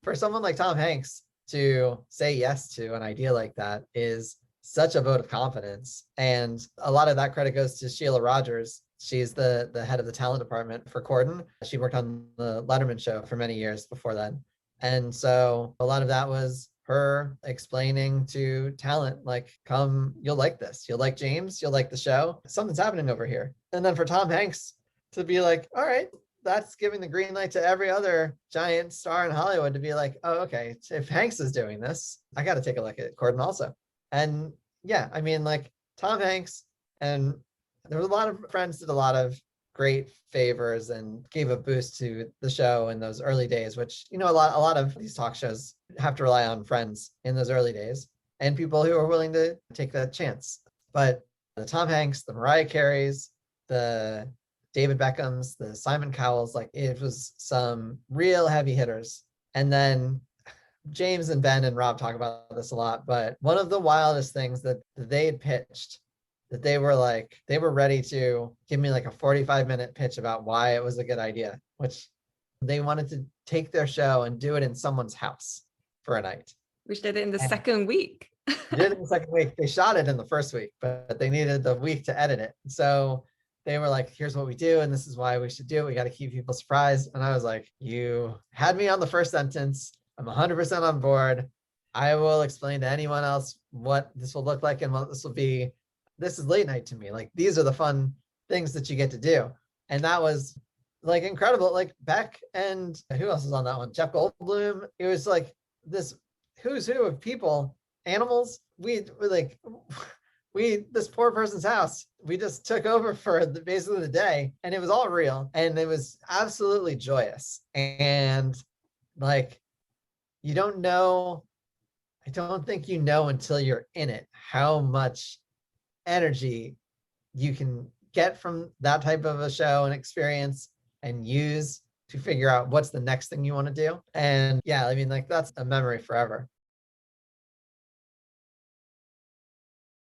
for someone like Tom Hanks to say yes to an idea like that is such a vote of confidence. And a lot of that credit goes to Sheila Rogers. She's the head of the talent department for Corden. She worked on the Letterman show for many years before then. And so a lot of that was her explaining to talent, like, come, you'll like this. You'll like James. You'll like the show. Something's happening over here. And then for Tom Hanks to be like, all right, that's giving the green light to every other giant star in Hollywood to be like, oh, okay, if Hanks is doing this, I got to take a look at Corden also. And yeah, I mean, like Tom Hanks, and there was a lot of friends did a lot of great favors and gave a boost to the show in those early days, which, you know, a lot of these talk shows have to rely on friends in those early days and people who are willing to take that chance. But the Tom Hanks, the Mariah Careys, the David Beckhams, the Simon Cowells, like it was some real heavy hitters. And then James and Ben and Rob talk about this a lot, but one of the wildest things that they had pitched, that they were ready to give me like a 45-minute pitch about why it was a good idea, which they wanted to take their show and do it in someone's house for a night. Which they did in the second week. They did it in the second week. They shot it in the first week, but they needed the week to edit it. So they were like, here's what we do, and this is why we should do it. We got to keep people surprised. And I was like, you had me on the first sentence. I'm 100% on board. I will explain to anyone else what this will look like and what this will be. This is late night to me. Like, these are the fun things that you get to do. And that was like incredible. Like Beck and who else was on that one? Jeff Goldblum. It was like this who's who of people, animals. We this poor person's house, we just took over for basically the day, and it was all real, and it was absolutely joyous. And like, you don't know, I don't think you know until you're in it how much energy you can get from that type of a show and experience and use to figure out what's the next thing you want to do. And yeah, I mean, like that's a memory forever.